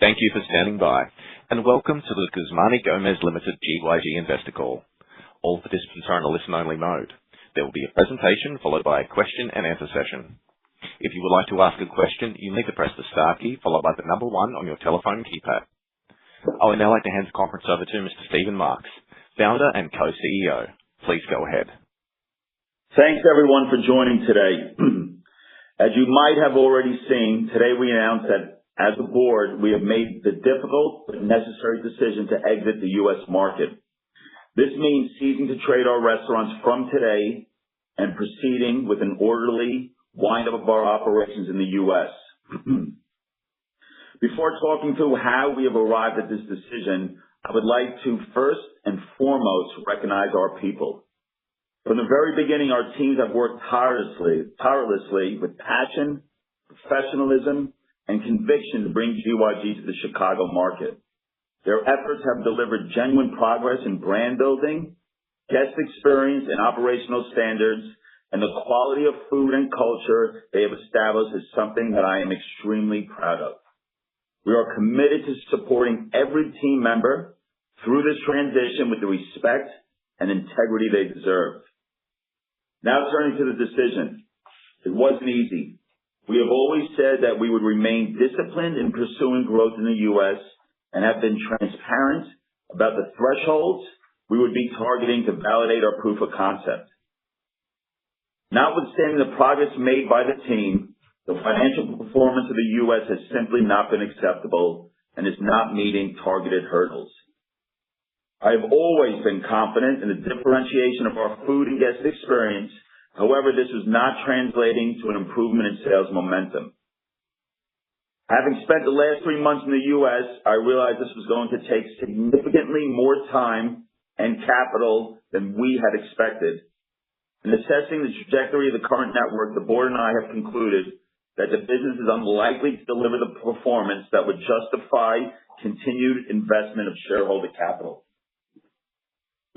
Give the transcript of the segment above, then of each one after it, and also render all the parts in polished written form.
Thank you for standing by, and welcome to the Guzman y Gomez Limited GYG Investor Call. All participants are in a listen-only mode. There will be a presentation followed by a question-and-answer session. If you would like to ask a question, you need to press the star key followed by the number 1 on your telephone keypad. I would now like to hand the conference over to Mr. Stephen Marks, founder and co-CEO. Please go ahead. Thanks everyone for joining today. As you might have already seen, today we announced that as a board, we have made the difficult but necessary decision to exit the U.S. market. This means ceasing to trade our restaurants from today and proceeding with an orderly wind-up of our operations in the U.S. Before talking through how we have arrived at this decision, I would like to first and foremost recognize our people. From the very beginning, our teams have worked tirelessly with passion, professionalism, and conviction to bring GYG to the Chicago market. Their efforts have delivered genuine progress in brand building, guest experience, and operational standards, and the quality of food and culture they have established is something that I am extremely proud of. We are committed to supporting every team member through this transition with the respect and integrity they deserve. Now turning to the decision. It wasn't easy. We have always said that we would remain disciplined in pursuing growth in the U.S. and have been transparent about the thresholds we would be targeting to validate our proof of concept. Notwithstanding the progress made by the team, the financial performance of the U.S. has simply not been acceptable and is not meeting targeted hurdles. I have always been confident in the differentiation of our food and guest experience. However, this was not translating to an improvement in sales momentum. Having spent the last 3 months in the U.S., I realized this was going to take significantly more time and capital than we had expected. In assessing the trajectory of the current network, the board and I have concluded that the business is unlikely to deliver the performance that would justify continued investment of shareholder capital.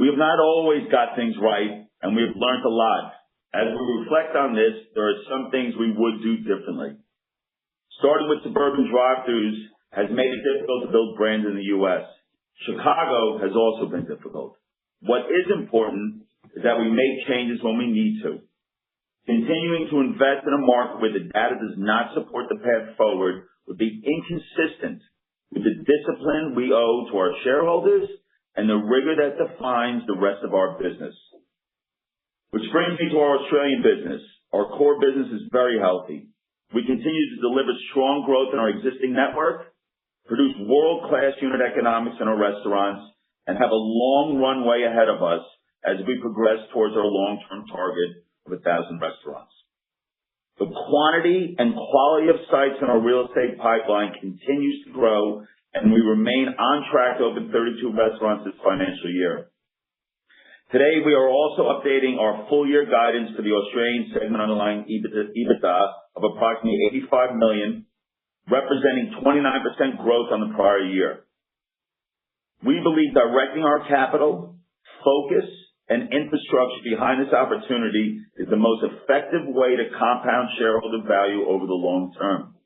We have not always got things right, and we have learned a lot. As we reflect on this, there are some things we would do differently. Starting with suburban drive-thrus has made it difficult to build brands in the U.S. Chicago has also been difficult. What is important is that we make changes when we need to. Continuing to invest in a market where the data does not support the path forward would be inconsistent with the discipline we owe to our shareholders and the rigor that defines the rest of our business. Which brings me to our Australian business. Our core business is very healthy. We continue to deliver strong growth in our existing network, produce world-class unit economics in our restaurants, and have a long runway ahead of us as we progress towards our long-term target of 1,000 restaurants. The quantity and quality of sites in our real estate pipeline continues to grow, and we remain on track to open 32 restaurants this financial year. Today, we are also updating our full-year guidance for the Australian segment underlying EBITDA of approximately $85 million, representing 29% growth on the prior year. We believe directing our capital, focus, and infrastructure behind this opportunity is the most effective way to compound shareholder value over the long term.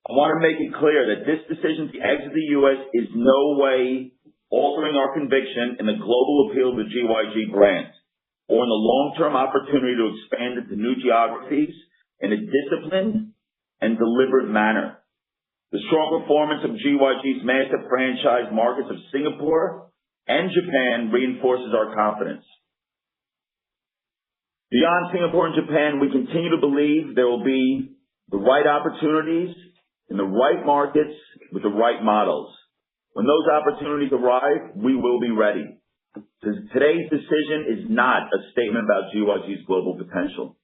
I want to make it clear that this decision to exit the U.S. is no way altering our conviction in the global appeal of the GYG brand or in the long-term opportunity to expand into new geographies in a disciplined and deliberate manner. The strong performance of GYG's master franchise markets of Singapore and Japan reinforces our confidence. Beyond Singapore and Japan, we continue to believe there will be the right opportunities in the right markets with the right models. When those opportunities arrive, we will be ready. Today's decision is not a statement about GYG's global potential.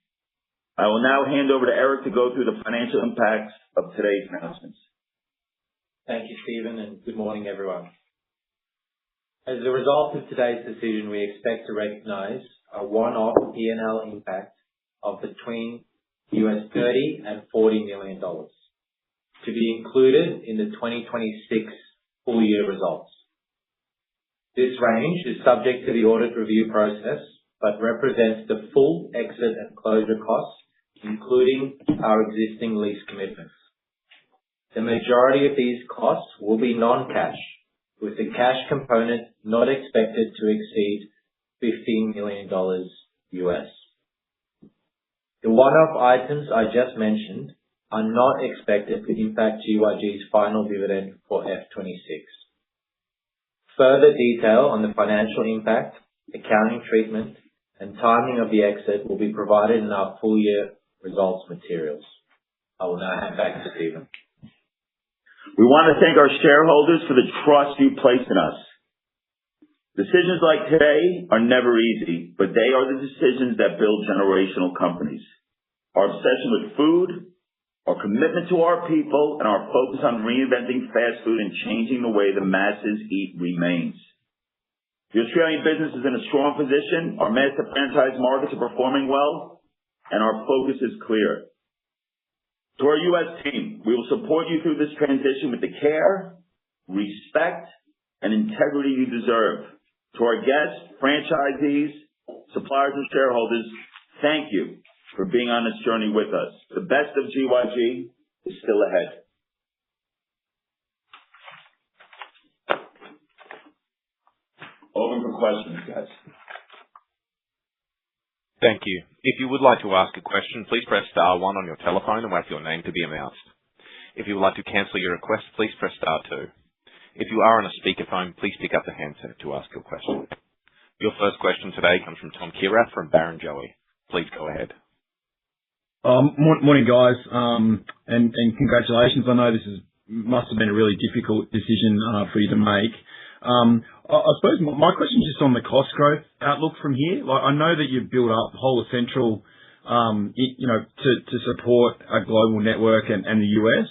I will now hand over to Eric to go through the financial impacts of today's announcements. Thank you, Stephen, and good morning, everyone. As a result of today's decision, we expect to recognize a one-off P&L impact of between $30 and $40 million to be included in the 2026 full-year results. This range is subject to the audit review process, but represents the full exit and closure costs, including our existing lease commitments. The majority of these costs will be non-cash, with the cash component not expected to exceed $15 million US. The one-off items I just mentioned are not expected to impact GYG's final dividend for F26. Further detail on the financial impact, accounting treatment, and timing of the exit will be provided in our full year results materials. I will now hand back to Stephen. We want to thank our shareholders for the trust you place in us. Decisions like today are never easy, but they are the decisions that build generational companies. Our obsession with food, our commitment to our people, and our focus on reinventing fast food and changing the way the masses eat remains. The Australian business is in a strong position, our master franchise markets are performing well, and our focus is clear. To our U.S. team, we will support you through this transition with the care, respect, and integrity you deserve. To our guests, franchisees, suppliers, and shareholders, thank you for being on this journey with us. The best of GYG is still ahead. Open for questions, guys. Thank you. If you would like to ask a question, please press star 1 on your telephone and wait for your name to be announced. If you would like to cancel your request, please press star 2. If you are on a speakerphone, please pick up the handset to ask your question. Your first question today comes from Tom Kierath from Barrenjoey. Please go ahead. Morning, guys, and congratulations. I know this must have been a really difficult decision for you to make. I suppose my question is just on the cost growth outlook from here. Like, I know that you've built up whole essential, to support a global network and the US.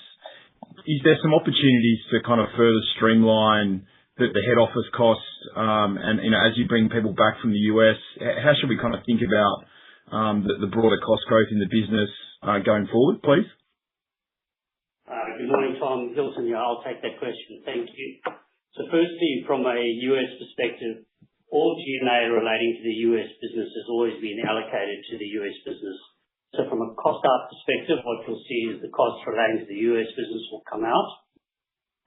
Is there some opportunities to kind of further streamline the head office costs? And as you bring people back from the US, how should we kind of think about the broader cost growth in the business going forward, please? Good morning, Tom. Hilton here. I'll take that question. Thank you. So firstly, from a US perspective, all G&A relating to the US business has always been allocated to the US business. So from a cost out perspective, what you'll see is the costs relating to the US business will come out.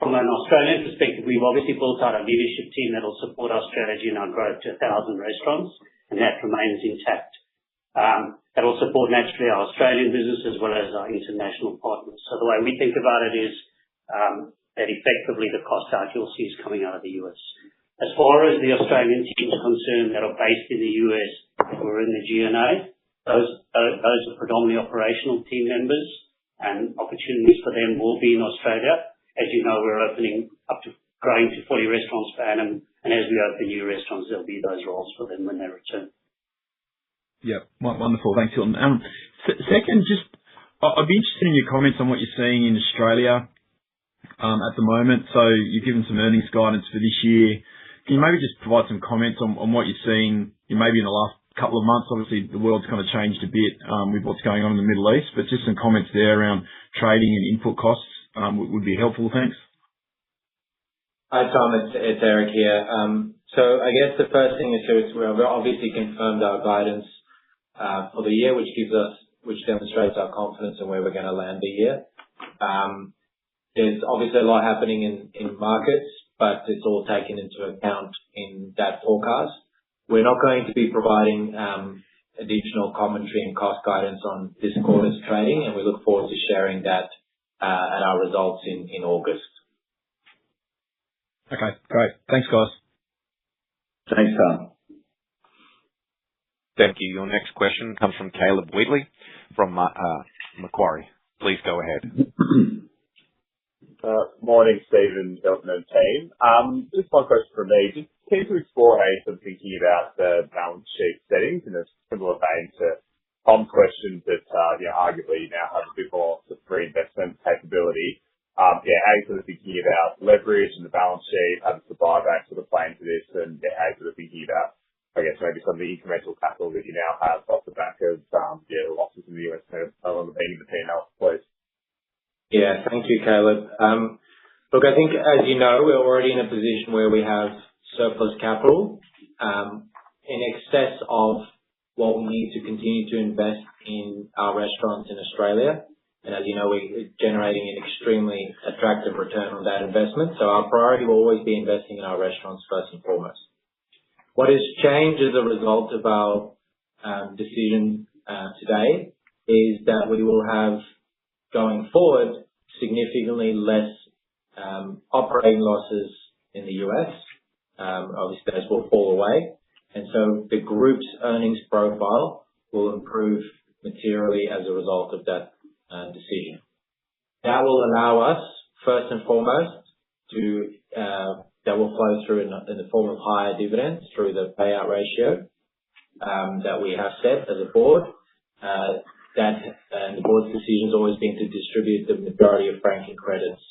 From an Australian perspective, we've obviously built out a leadership team that will support our strategy and our growth to 1,000 restaurants, and that remains intact. That will support naturally our Australian business as well as our international partners. So the way we think about it is that effectively the cost out you'll see is coming out of the US. As far as the Australian teams are concerned that are based in the US who are in the G&A, those are predominantly operational team members, and opportunities for them will be in Australia. As you know, we're growing to 40 restaurants per annum, and as we open new restaurants, there'll be those roles for them when they return. Yeah, wonderful. Thanks, Hilton. Second, I'd be interested in your comments on what you're seeing in Australia at the moment. So you've given some earnings guidance for this year. Can you maybe just provide some comments on what you're seeing maybe in the last couple of months? Obviously, the world's kind of changed a bit with what's going on in the Middle East, but just some comments there around trading and input costs would be helpful. Thanks. Hi, Tom. It's Eric here. So I guess the first thing is we've obviously confirmed our guidance for the year, which demonstrates our confidence in where we're going to land the year. There's obviously a lot happening in markets, but it's all taken into account in that forecast. We're not going to be providing additional commentary and cost guidance on this quarter's trading, and we look forward to sharing that at our results in August. Okay, great. Thanks, guys. Thanks, Tom. Thank you. Your next question comes from Caleb Wheatley from Macquarie. Please go ahead. Morning, Stephen, Hilton, and team. Just one question from me. Just keen to explore how you're thinking about the balance sheet settings in a similar vein to Tom's question, that arguably you now have a bit more reinvestment capability. How you're thinking about leverage and the balance sheet, how does the buyback play into this, and how you're thinking about, I guess, maybe some of the incremental capital that you now have off the back of losses in the US on the beating the P&L, please. Yeah, thank you, Caleb. Look, I think, as you know, we're already in a position where we have surplus capital in excess of what we need to continue to invest in our restaurants in Australia. And as you know, we're generating an extremely attractive return on that investment. So our priority will always be investing in our restaurants first and foremost. What has changed as a result of our decision today is that we will have, going forward, significantly less operating losses in the US. Obviously, those will fall away. And so the group's earnings profile will improve materially as a result of that decision. That will allow us, first and foremost, that will flow through in the form of higher dividends through the payout ratio that we have set as a board. And the board's decision has always been to distribute the majority of franking credits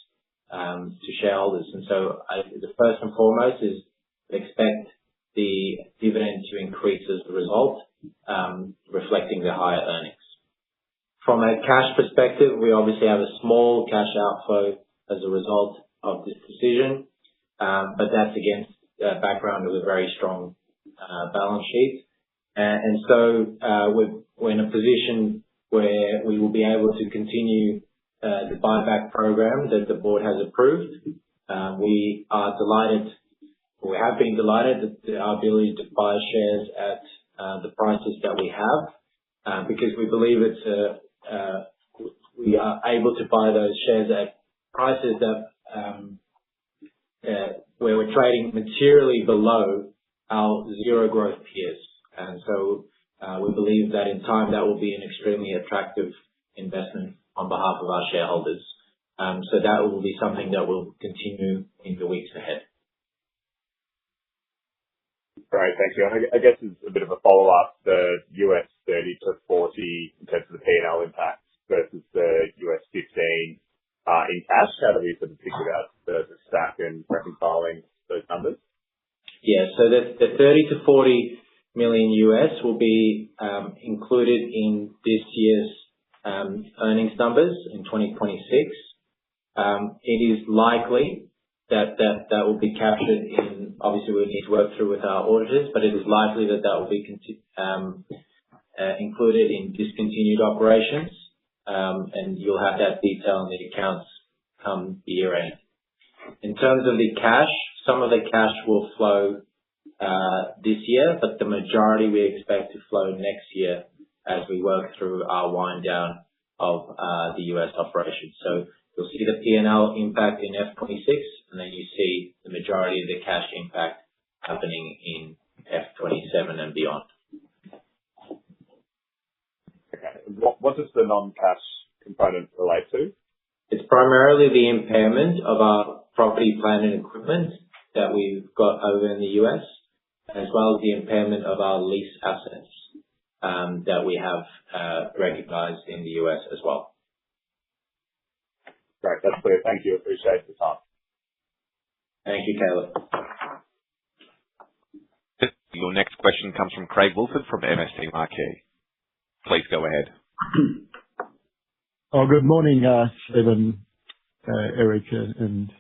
to shareholders. And so the first and foremost is expect the dividend to increase as a result, reflecting the higher earnings. From a cash perspective, we obviously have a small cash outflow as a result of this decision, but that's against the background of a very strong balance sheet. And so we're in a position where we will be able to continue the buyback program that the board has approved. We are delighted, or we have been delighted at our ability to buy shares at the prices that we have, because we believe we are able to buy those shares at prices that where we're trading materially below our zero growth peers. And so we believe that in time that will be an extremely attractive investment on behalf of our shareholders. So that will be something that will continue in the weeks ahead. Great, thank you. I guess as a bit of a follow-up, the US 30 to 40 in terms of the P&L impact versus the US 15 in cash, how do we sort of think about the stack and reconciling those numbers? Yeah, so the 30 to 40 million US will be included in this year's earnings numbers in 2026. It is likely that will be captured in, obviously we'll need to work through with our auditors, but it is likely that will be included in discontinued operations, and you'll have that detail in the accounts come year end. In terms of the cash, some of the cash will flow this year, but the majority we expect to flow next year as we work through our wind down of the US operations. So you'll see the P&L impact in F26, and then you see the majority of the cash impact happening in F27 and beyond. Okay. What does the non-cash component relate to? It's primarily the impairment of our property, plant and equipment that we've got over in the US, as well as the impairment of our lease assets that we have recognized in the US as well. Great, that's clear. Thank you. Appreciate the time. Thank you, Caleb. Your next question comes from Craig Woolford from MST Marquee. Please go ahead. Oh, good morning, Stephen, Eric, and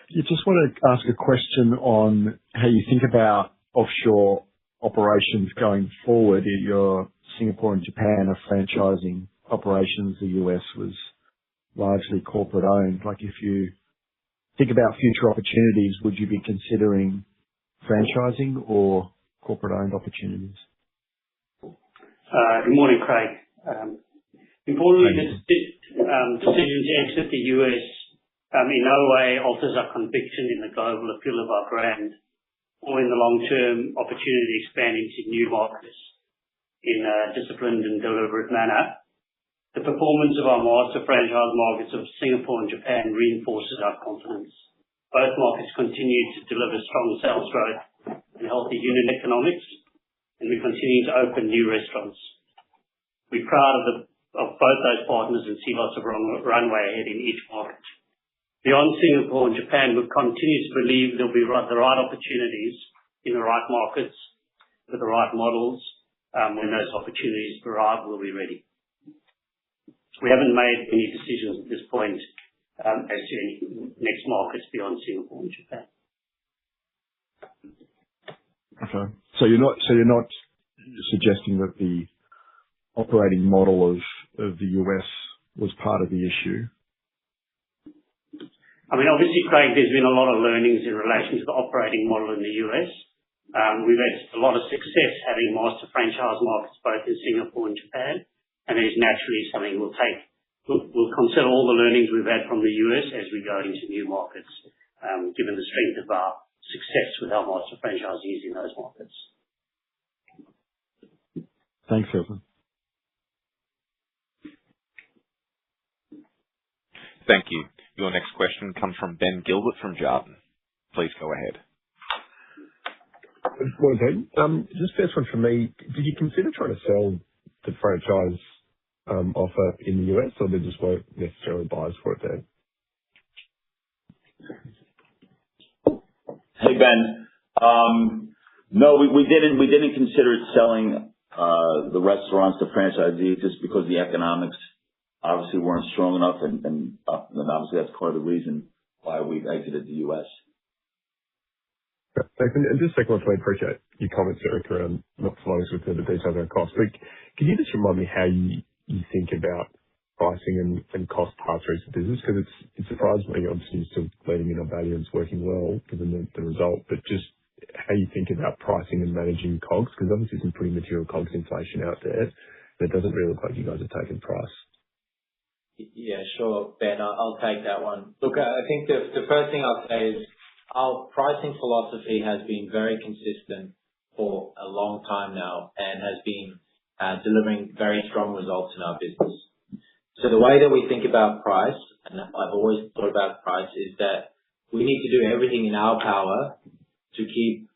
you just want to ask a question on how you think about offshore operations going forward. Your Singapore and Japan are franchising operations. The US was largely corporate owned. Like, if you think about future opportunities, would you be considering franchising or corporate owned opportunities? Good morning, Craig. Importantly, the decision to exit the US in no way alters our conviction in the global appeal of our brand or in the long-term opportunity to expand into new markets in a disciplined and deliberate manner. The performance of our master franchise markets of Singapore and Japan reinforces our confidence. Both markets continue to deliver strong sales growth and healthy unit economics, and we continue to open new restaurants. We're proud of both those partners and see lots of runway ahead in each market. Beyond Singapore and Japan, we continue to believe there'll be the right opportunities in the right markets with the right models. When those opportunities arrive, we'll be ready. We haven't made any decisions at this point as to any next markets beyond Singapore and Japan. Okay. So you're not suggesting that the operating model of the US was part of the issue? I mean, obviously, Craig, there's been a lot of learnings in relation to the operating model in the US. We've had a lot of success having master franchise markets both in Singapore and Japan, and it is naturally something we'll consider all the learnings we've had from the US as we go into new markets, given the strength of our success with our master franchisees in those markets. Thanks, Hilton. Thank you. Your next question comes from Ben Gilbert from Jarden. Please go ahead. Morning, Ben. Just first one from me. Did you consider trying to sell the franchise offer in the US, or there just weren't necessarily buyers for it there? Hey, Ben. No, we didn't consider selling the restaurants to franchisees just because the economics obviously weren't strong enough, and obviously that's part of the reason why we've exited the US. Thanks. And just second one, I appreciate your comments, Eric, around not flowing with the details around cost. But can you just remind me how you think about pricing and cost pass-throughs for business? Because it surprised me, obviously, you're still leading in on value and it's working well given the result, but just how you think about pricing and managing COGS, because obviously some pretty material COGS inflation out there, and it doesn't really look like you guys are taking price. Yeah, sure, Ben. I'll take that one. Look, I think the first thing I'll say is our pricing philosophy has been very consistent for a long time now and has been delivering very strong results in our business. So the way that we think about price, and I've always thought about price, is that we need to do everything in our power to keep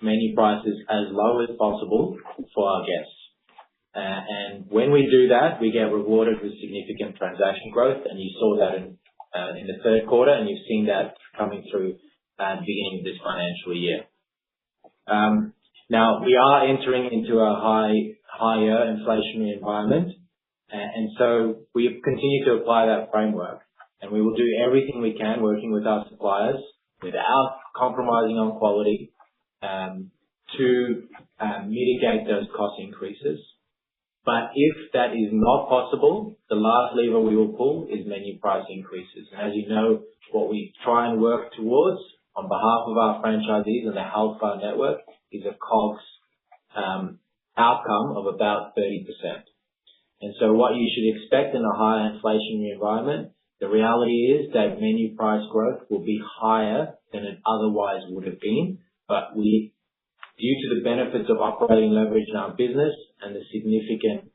menu prices as low as possible for our guests. And when we do that, we get rewarded with significant transaction growth, and you saw that in the third quarter, and you've seen that coming through at the beginning of this financial year. Now, we are entering into a higher inflationary environment, and so we continue to apply that framework, and we will do everything we can working with our suppliers without compromising on quality to mitigate those cost increases. But if that is not possible, the last lever we will pull is menu price increases. And as you know, what we try and work towards on behalf of our franchisees and the health of our network is a COGS outcome of about 30%. And so what you should expect in a higher inflationary environment, the reality is that menu price growth will be higher than it otherwise would have been. But due to the benefits of operating leverage in our business and the significant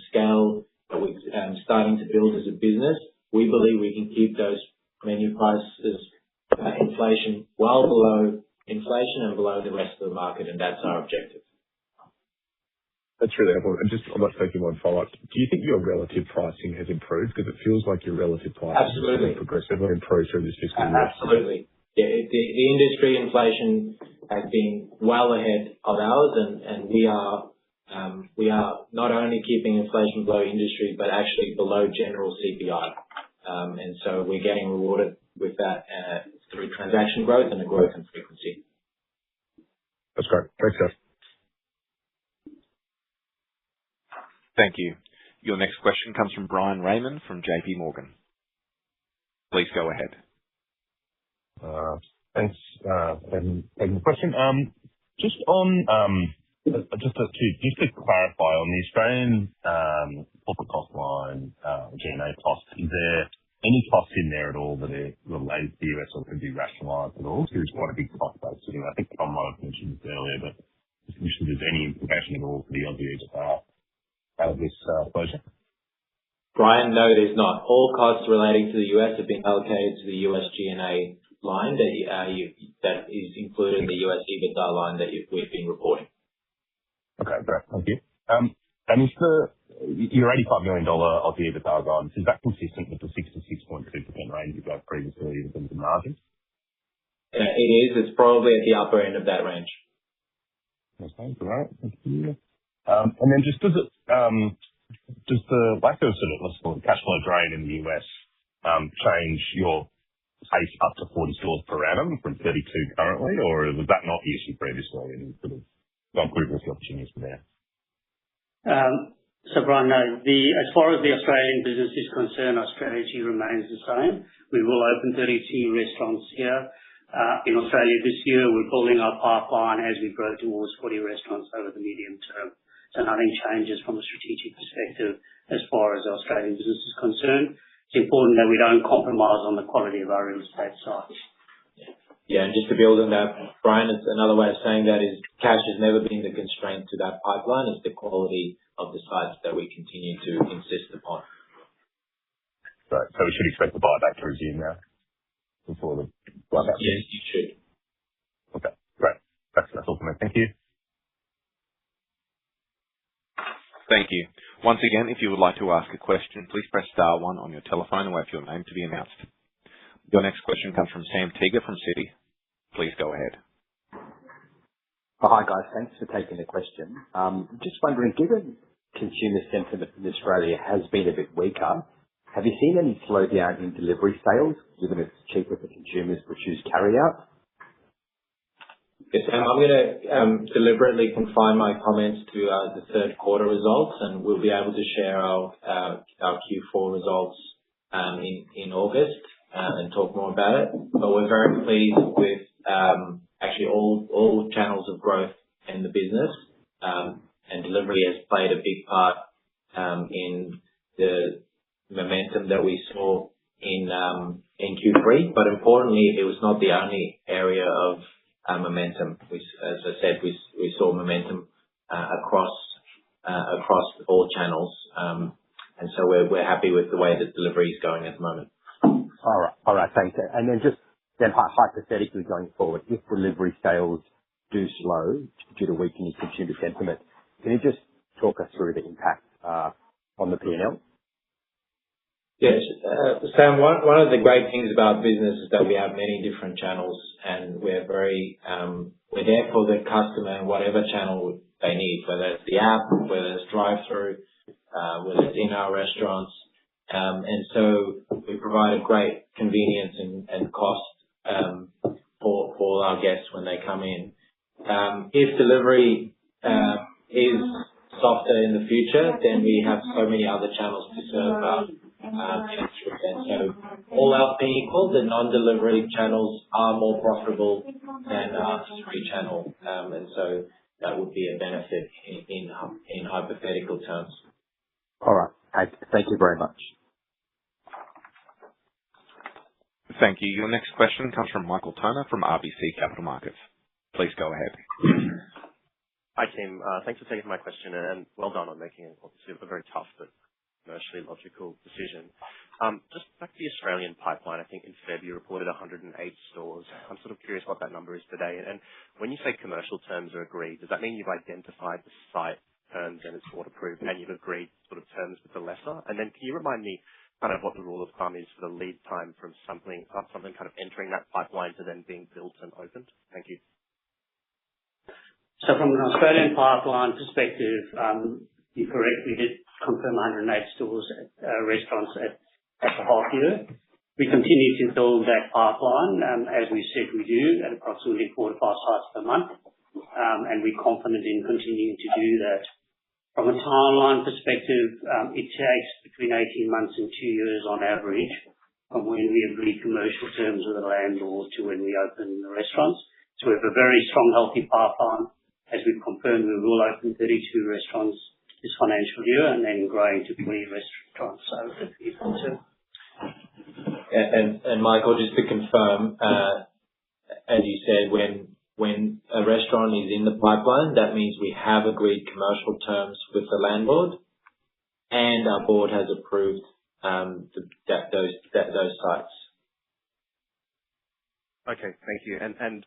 scale that we're starting to build as a business, we believe we can keep those menu prices inflation well below inflation and below the rest of the market, and that's our objective. That's really helpful. And just, I'm not taking one follow-up. Do you think your relative pricing has improved? Because it feels like your relative pricing has progressively improved through this fiscal year. Absolutely. Yeah, the industry inflation has been well ahead of ours, and we are not only keeping inflation below industry, but actually below general CPI. And so we're getting rewarded with that through transaction growth and a growth in frequency. That's great. Thanks, guys. Thank you. Your next question comes from Brian Raymond from JP Morgan. Please go ahead. Thanks, taking the question. Just to clarify on the Australian corporate cost line, G&A cost, is there any costs in there at all that are related to the US or could be rationalized at all? Because there's quite a big cost base sitting there. I think Tom might have mentioned this earlier, but just if there's any implication at all for the Aussie out of this closure. Brian, no, there's not. All costs relating to the US have been allocated to the US G&A line that is included in the US EBITDA line that we've been reporting. Okay, great. Thank you. And is your $85 million Aussie EBITDA guidance, is that consistent with the 6 to 6.2% range you got previously in terms of margins? It is. It's probably at the upper end of that range. Okay, great. Thank you. And then just does the lack of sort of, let's call it cash flow drain in the US change your pace up to 40 stores per annum from 32 currently, or was that not the issue previously and sort of gone through with the opportunities from there? Brian, no, as far as the Australian business is concerned, our strategy remains the same. We will open 32 restaurants here in Australia this year. We're building our pipeline as we grow towards 40 restaurants over the medium term. Nothing changes from a strategic perspective as far as our Australian business is concerned. It's important that we don't compromise on the quality of our real estate sites. Yeah, and just to build on that, Brian, it's another way of saying that is cash has never been the constraint to that pipeline. It's the quality of the sites that we continue to insist upon. Right. So we should expect the buyback to resume now before the buyback? Yes, you should. Okay, great. That's all from me. Thank you. Thank you. Once again, if you would like to ask a question, please press star one on your telephone and wait for your name to be announced. Your next question comes from Sam Teeger from Citi. Please go ahead. Hi, guys. Thanks for taking the question. Just wondering, given consumer sentiment in Australia has been a bit weaker, have you seen any slowdown in delivery sales, given it's cheaper for consumers to choose carry-out? Yes, Sam, I'm going to deliberately confine my comments to the third quarter results, and we'll be able to share our Q4 results in August and talk more about it. But we're very pleased with actually all channels of growth in the business, and delivery has played a big part in the momentum that we saw in Q3. But importantly, it was not the only area of momentum. As I said, we saw momentum across all channels, and so we're happy with the way that delivery is going at the moment. All right, thanks. And then just hypothetically going forward, if delivery sales do slow due to weakening consumer sentiment, can you just talk us through the impact on the P&L? Yes. Sam, one of the great things about business is that we have many different channels, and we're there for the customer in whatever channel they need, whether it's the app, whether it's drive-through, whether it's in our restaurants. And so we provide a great convenience and cost for our guests when they come in. If delivery is softer in the future, then we have so many other channels to serve our guests through. And so all else being equal, the non-delivery channels are more profitable than our delivery channel. And so that would be a benefit in hypothetical terms. All right. Thank you very much. Thank you. Your next question comes from Michael Toner from RBC Capital Markets. Please go ahead. Hi, team. Thanks for taking my question, and well done on making obviously a very tough but commercially logical decision. Just back to the Australian pipeline, I think in February you reported 108 stores. I'm sort of curious what that number is today. And when you say commercial terms are agreed, does that mean you've identified the site terms and it's board approved and you've agreed sort of terms with the lessor? And then can you remind me kind of what the rule of thumb is for the lead time from something kind of entering that pipeline to then being built and opened? Thank you. So from an Australian pipeline perspective, you're correct. We did confirm 108 stores, restaurants at the half year. We continue to build that pipeline, as we said we do, at approximately 4 to 5 sites per month. And we're confident in continuing to do that. From a timeline perspective, it takes between 18 months and 2 years on average from when we agree commercial terms with the landlord to when we open the restaurants. So we have a very strong, healthy pipeline. As we've confirmed, we will open 32 restaurants this financial year and then growing to 20 restaurants over the medium term. And Michael, just to confirm, as you said, when a restaurant is in the pipeline, that means we have agreed commercial terms with the landlord, and our board has approved those sites. Okay, thank you. And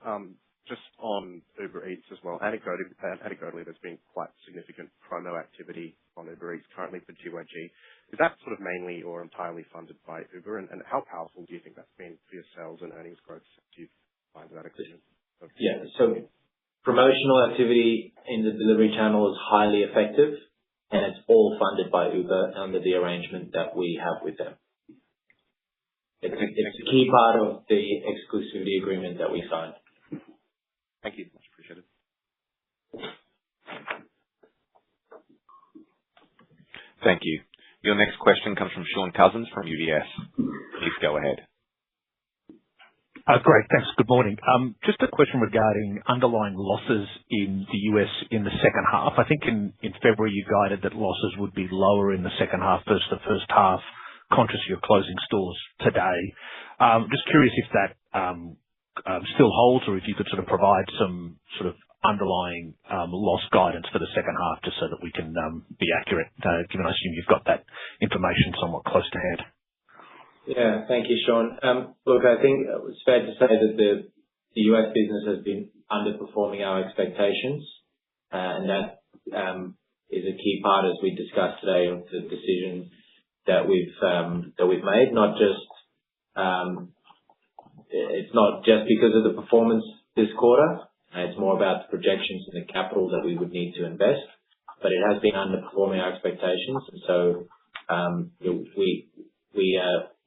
just on Uber Eats as well, anecdotally, there's been quite significant promo activity on Uber Eats currently for GYG. Is that sort of mainly or entirely funded by Uber? And how powerful do you think that's been for your sales and earnings growth since you've signed that agreement? Yeah, so promotional activity in the delivery channel is highly effective, and it's all funded by Uber under the arrangement that we have with them. It's a key part of the exclusivity agreement that we signed. Thank you. Much appreciated. Thank you. Your next question comes from Shaun Cousins from UBS. Please go ahead. Great. Thanks. Good morning. Just a question regarding underlying losses in the U.S. in the second half. I think in February, you guided that losses would be lower in the second half versus the first half, conscious you're closing stores today. Just curious if that still holds or if you could sort of provide some sort of underlying loss guidance for the second half, just so that we can be accurate, given I assume you've got that information somewhat close to hand. Yeah. Thank you, Shaun. Look, I think it's fair to say that the U.S. business has been underperforming our expectations, and that is a key part, as we discussed today, of the decision that we've made. It's not just because of the performance this quarter. It's more about the projections and the capital that we would need to invest. But it has been underperforming our expectations. So we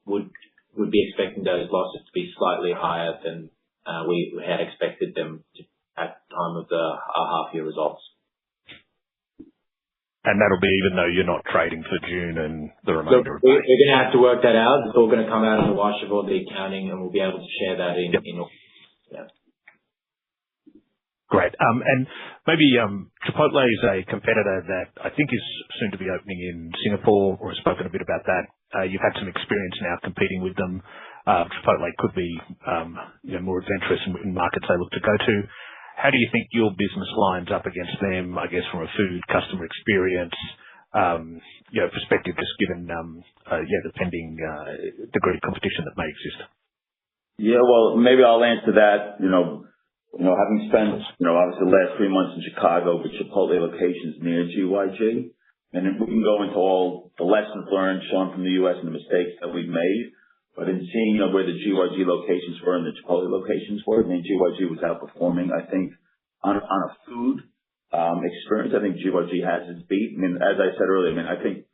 would be expecting those losses to be slightly higher than we had expected them at the time of our half-year results. And that'll be even though you're not trading for June and the remainder of May? We're going to have to work that out. It's all going to come out in the wash of all the accounting, and we'll be able to share that in August. Yeah. Great. And maybe Chipotle is a competitor that I think is soon to be opening in Singapore, or has spoken a bit about that. You've had some experience now competing with them. Chipotle could be more adventurous in markets they look to go to. How do you think your business lines up against them, I guess, from a food customer experience perspective, just given the pending degree of competition that may exist? Yeah, well, maybe I'll answer that. Having spent, obviously the last 3 months in Chicago with Chipotle locations near GYG, and if we can go into all the lessons learned, Shaun, from the U.S. and the mistakes that we've made, but in seeing where the GYG locations were and the Chipotle locations were, I mean, GYG was outperforming. I think on a food experience, I think GYG has its beat. I mean, as I said earlier, I think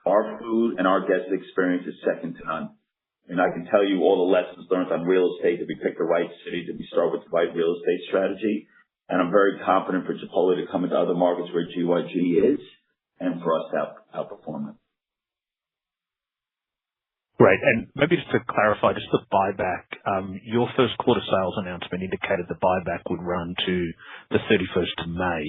our food and our guest experience is second to none. And I can tell you all the lessons learned on real estate, that we pick the right city, that we start with the right real estate strategy. And I'm very confident for Chipotle to come into other markets where GYG is, and for us to outperform it. Great. And maybe just to clarify, just the buyback, your first quarter sales announcement indicated the buyback would run to the 31st of May.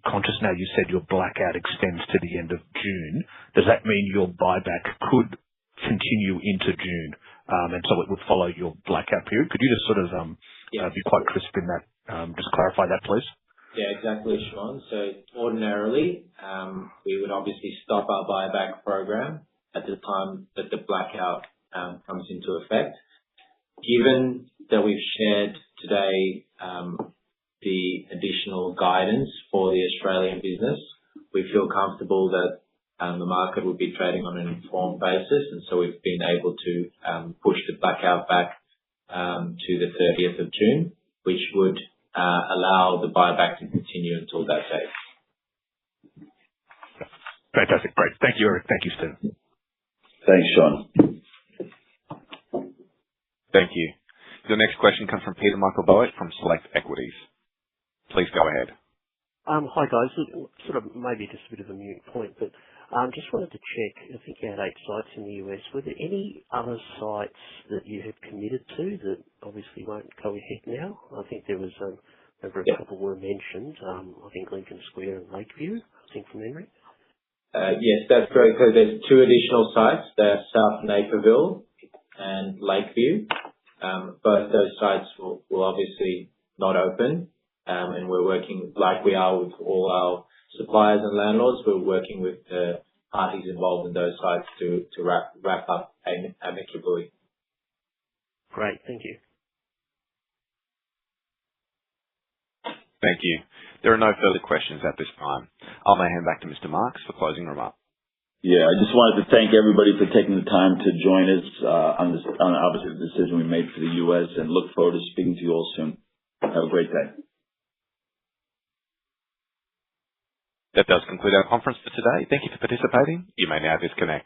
Conscious now you said your blackout extends to the end of June. Does that mean your buyback could continue into June, and so it would follow your blackout period? Could you just sort of be quite crisp in that? Just clarify that, please. Yeah, exactly, Shaun. So ordinarily, we would obviously stop our buyback program at the time that the blackout comes into effect. Given that we've shared today the additional guidance for the Australian business, we feel comfortable that the market will be trading on an informed basis, and so we've been able to push the blackout back to the 30th of June, which would allow the buyback to continue until that date. Fantastic. Great. Thank you, Eric. Thank you, Steve. Thanks, Shaun. Thank you. Your next question comes from Peter Michael Bowick from Select Equities. Please go ahead. Hi, guys. Sort of maybe just a bit of a moot point, but just wanted to check. I think you had 8 sites in the US. Were there any other sites that you had committed to that obviously won't go ahead now? I think there was over a couple were mentioned. I think Lincoln Square and Lakeview, I think, from memory. Yes, that's correct. So there's 2 additional sites. They're South Naperville and Lakeview. Both those sites will obviously not open. And we're working like we are with all our suppliers and landlords. We're working with the parties involved in those sites to wrap up amicably. Great. Thank you. Thank you. There are no further questions at this time. I'll now hand back to Mr. Marks for closing remarks. Yeah, I just wanted to thank everybody for taking the time to join us on obviously the decision we made for the U.S. and look forward to speaking to you all soon. Have a great day. That does conclude our conference for today. Thank you for participating. You may now disconnect.